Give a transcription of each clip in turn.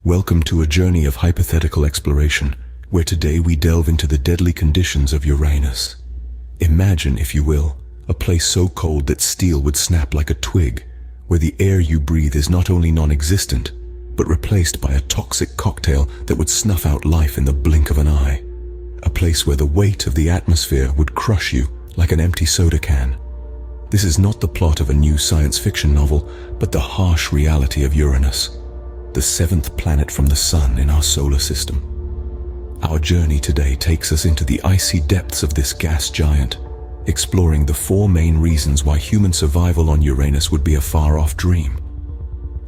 Welcome to a journey of hypothetical exploration, where today we delve into the deadly conditions of Uranus. Imagine, if you will, a place so cold that steel would snap like a twig, where the air you breathe is not only non-existent, but replaced by a toxic cocktail that would snuff out life in the blink of an eye. A place where the weight of the atmosphere would crush you like an empty soda can. This is not the plot of a new science fiction novel, but the harsh reality of Uranus, the seventh planet from the Sun in our solar system. Our journey today takes us into the icy depths of this gas giant, exploring the four main reasons why human survival on Uranus would be a far-off dream.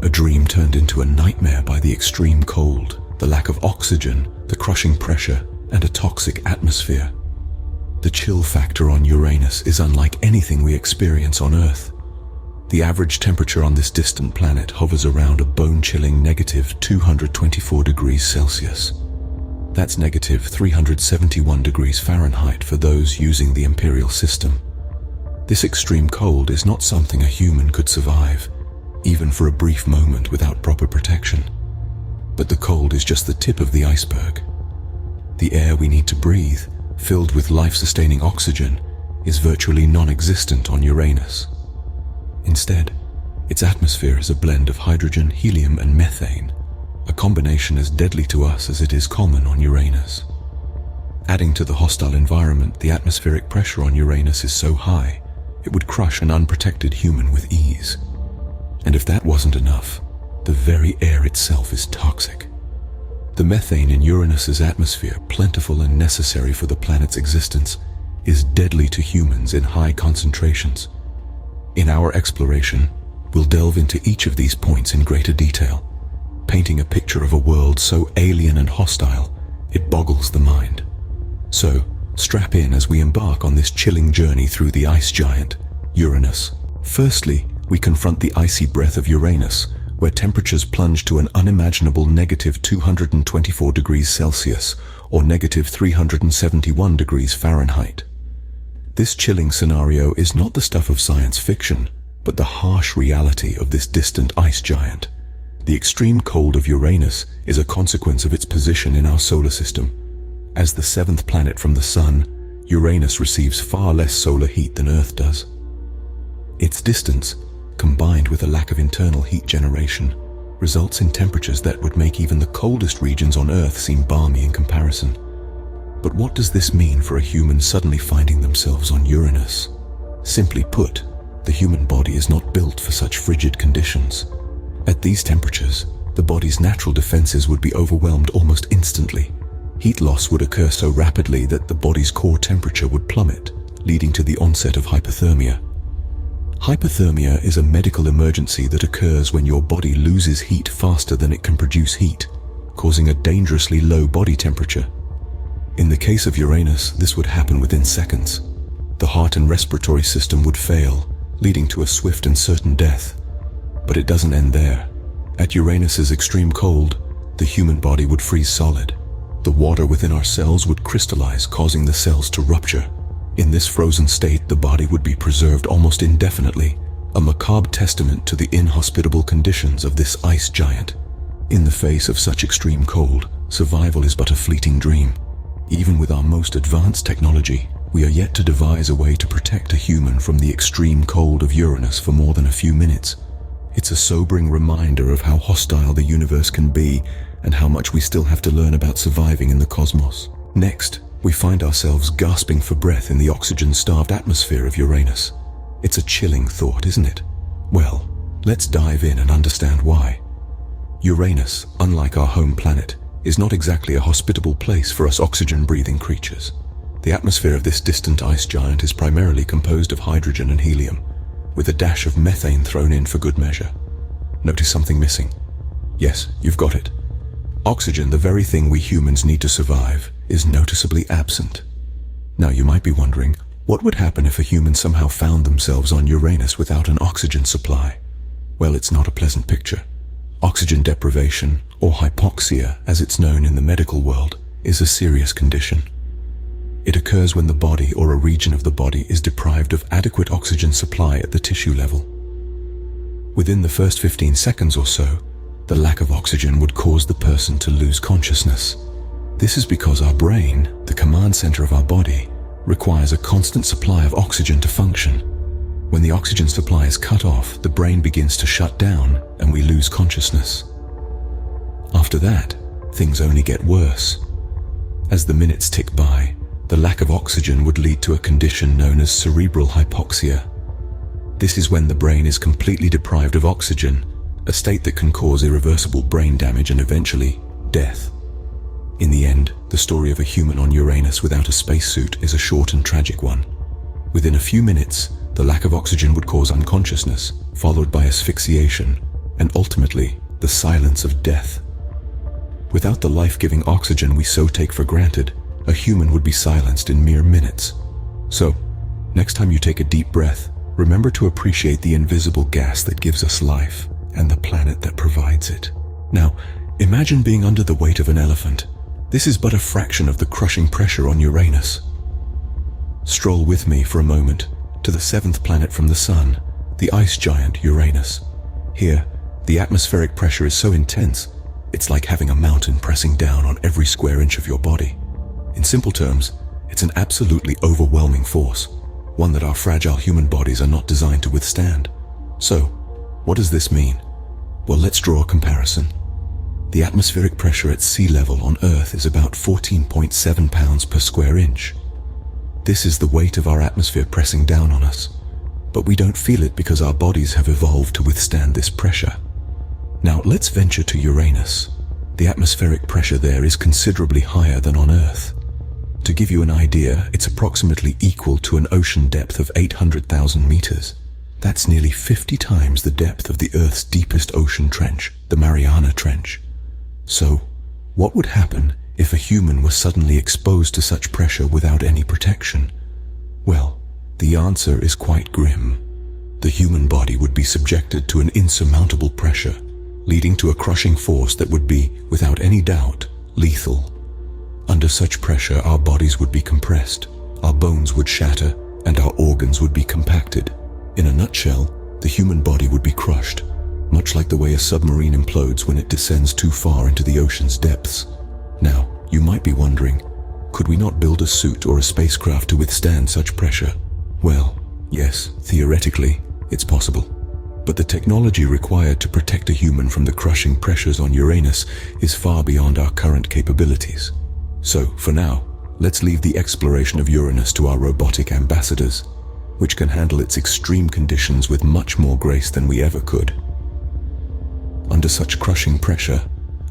A dream turned into a nightmare by the extreme cold, the lack of oxygen, the crushing pressure, and a toxic atmosphere. The chill factor on Uranus is unlike anything we experience on Earth. The average temperature on this distant planet hovers around a bone-chilling negative 224 degrees Celsius. That's negative 371 degrees Fahrenheit for those using the imperial system. This extreme cold is not something a human could survive, even for a brief moment without proper protection. But the cold is just the tip of the iceberg. The air we need to breathe, filled with life-sustaining oxygen, is virtually non-existent on Uranus. Instead, its atmosphere is a blend of hydrogen, helium, and methane, a combination as deadly to us as it is common on Uranus. Adding to the hostile environment, the atmospheric pressure on Uranus is so high, it would crush an unprotected human with ease. And if that wasn't enough, the very air itself is toxic. The methane in Uranus's atmosphere, plentiful and necessary for the planet's existence, is deadly to humans in high concentrations. In our exploration, we'll delve into each of these points in greater detail, painting a picture of a world so alien and hostile, it boggles the mind. So, strap in as we embark on this chilling journey through the ice giant, Uranus. Firstly, we confront the icy breath of Uranus, where temperatures plunge to an unimaginable negative 224 degrees Celsius, or negative 371 degrees Fahrenheit. This chilling scenario is not the stuff of science fiction, but the harsh reality of this distant ice giant. The extreme cold of Uranus is a consequence of its position in our solar system. As the seventh planet from the Sun, Uranus receives far less solar heat than Earth does. Its distance, combined with a lack of internal heat generation, results in temperatures that would make even the coldest regions on Earth seem balmy in comparison. But what does this mean for a human suddenly finding themselves on Uranus? Simply put, the human body is not built for such frigid conditions. At these temperatures, the body's natural defenses would be overwhelmed almost instantly. Heat loss would occur so rapidly that the body's core temperature would plummet, leading to the onset of hypothermia. Hypothermia is a medical emergency that occurs when your body loses heat faster than it can produce heat, causing a dangerously low body temperature. In the case of Uranus, this would happen within seconds. The heart and respiratory system would fail, leading to a swift and certain death. But it doesn't end there. At Uranus's extreme cold, the human body would freeze solid. The water within our cells would crystallize, causing the cells to rupture. In this frozen state, the body would be preserved almost indefinitely, a macabre testament to the inhospitable conditions of this ice giant. In the face of such extreme cold, survival is but a fleeting dream. Even with our most advanced technology, we are yet to devise a way to protect a human from the extreme cold of Uranus for more than a few minutes. It's a sobering reminder of how hostile the universe can be and how much we still have to learn about surviving in the cosmos. Next, we find ourselves gasping for breath in the oxygen-starved atmosphere of Uranus. It's a chilling thought, isn't it? Well, let's dive in and understand why. Uranus, unlike our home planet, is not exactly a hospitable place for us oxygen-breathing creatures. The atmosphere of this distant ice giant is primarily composed of hydrogen and helium, with a dash of methane thrown in for good measure. Notice something missing? Yes, you've got it. Oxygen, the very thing we humans need to survive, is noticeably absent. Now you might be wondering, what would happen if a human somehow found themselves on Uranus without an oxygen supply? Well, it's not a pleasant picture. Oxygen deprivation, or hypoxia as it's known in the medical world, is a serious condition. It occurs when the body or a region of the body is deprived of adequate oxygen supply at the tissue level. Within the first 15 seconds or so, the lack of oxygen would cause the person to lose consciousness. This is because our brain, the command center of our body, requires a constant supply of oxygen to function. When the oxygen supply is cut off, the brain begins to shut down and we lose consciousness. After that, things only get worse. As the minutes tick by, the lack of oxygen would lead to a condition known as cerebral hypoxia. This is when the brain is completely deprived of oxygen, a state that can cause irreversible brain damage and eventually death. In the end, the story of a human on Uranus without a spacesuit is a short and tragic one. Within a few minutes, the lack of oxygen would cause unconsciousness, followed by asphyxiation, and ultimately, the silence of death. Without the life-giving oxygen we so take for granted, a human would be silenced in mere minutes. So, next time you take a deep breath, remember to appreciate the invisible gas that gives us life and the planet that provides it. Now, imagine being under the weight of an elephant. This is but a fraction of the crushing pressure on Uranus. Stroll with me for a moment to the seventh planet from the Sun, the ice giant Uranus. Here, the atmospheric pressure is so intense, it's like having a mountain pressing down on every square inch of your body. In simple terms, it's an absolutely overwhelming force, one that our fragile human bodies are not designed to withstand. So, what does this mean? Well, let's draw a comparison. The atmospheric pressure at sea level on Earth is about 14.7 pounds per square inch. This is the weight of our atmosphere pressing down on us, but we don't feel it because our bodies have evolved to withstand this pressure. Now, let's venture to Uranus. The atmospheric pressure there is considerably higher than on Earth. To give you an idea, it's approximately equal to an ocean depth of 800,000 meters. That's nearly 50 times the depth of the Earth's deepest ocean trench, the Mariana Trench. So, what would happen if a human was suddenly exposed to such pressure without any protection? Well, the answer is quite grim. The human body would be subjected to an insurmountable pressure, leading to a crushing force that would be, without any doubt, lethal. Under such pressure, our bodies would be compressed, our bones would shatter, and our organs would be compacted. In a nutshell, the human body would be crushed, much like the way a submarine implodes when it descends too far into the ocean's depths. Now, you might be wondering, could we not build a suit or a spacecraft to withstand such pressure? Well, yes, theoretically, it's possible. But the technology required to protect a human from the crushing pressures on Uranus is far beyond our current capabilities. So, for now, let's leave the exploration of Uranus to our robotic ambassadors, which can handle its extreme conditions with much more grace than we ever could. Under such crushing pressure,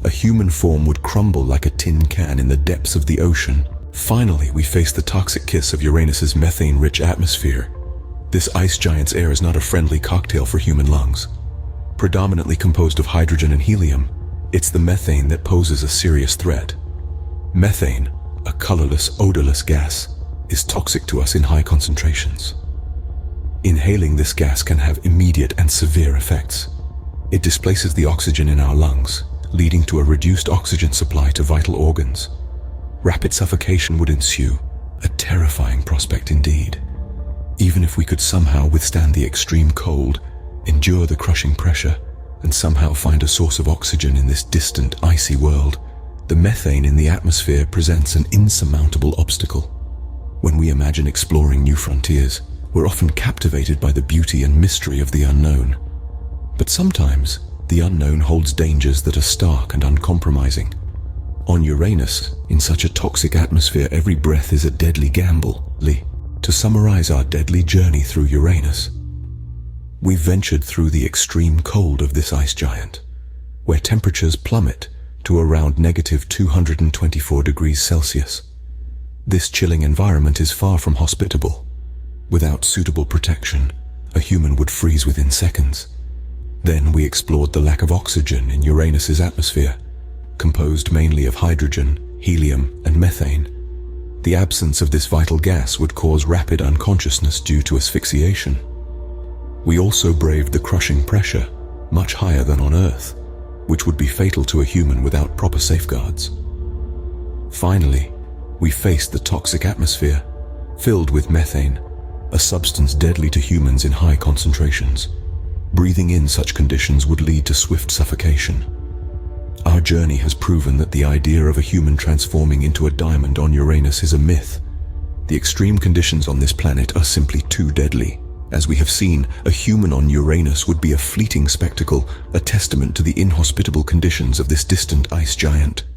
a human form would crumble like a tin can in the depths of the ocean. Finally, we face the toxic kiss of Uranus's methane-rich atmosphere. This ice giant's air is not a friendly cocktail for human lungs. Predominantly composed of hydrogen and helium, it's the methane that poses a serious threat. Methane, a colorless, odorless gas, is toxic to us in high concentrations. Inhaling this gas can have immediate and severe effects. It displaces the oxygen in our lungs, leading to a reduced oxygen supply to vital organs. Rapid suffocation would ensue, a terrifying prospect indeed. Even if we could somehow withstand the extreme cold, endure the crushing pressure, and somehow find a source of oxygen in this distant, icy world, the methane in the atmosphere presents an insurmountable obstacle. When we imagine exploring new frontiers, we're often captivated by the beauty and mystery of the unknown. But sometimes, the unknown holds dangers that are stark and uncompromising. On Uranus, in such a toxic atmosphere, every breath is a deadly gamble. To summarize our deadly journey through Uranus, we ventured through the extreme cold of this ice giant, where temperatures plummet to around negative 224 degrees Celsius. This chilling environment is far from hospitable. Without suitable protection, a human would freeze within seconds. Then we explored the lack of oxygen in Uranus's atmosphere, composed mainly of hydrogen, helium, and methane. The absence of this vital gas would cause rapid unconsciousness due to asphyxiation. We also braved the crushing pressure, much higher than on Earth, which would be fatal to a human without proper safeguards. Finally, we faced the toxic atmosphere, filled with methane, a substance deadly to humans in high concentrations. Breathing in such conditions would lead to swift suffocation. Our journey has proven that the idea of a human transforming into a diamond on Uranus is a myth. The extreme conditions on this planet are simply too deadly. As we have seen, a human on Uranus would be a fleeting spectacle, a testament to the inhospitable conditions of this distant ice giant.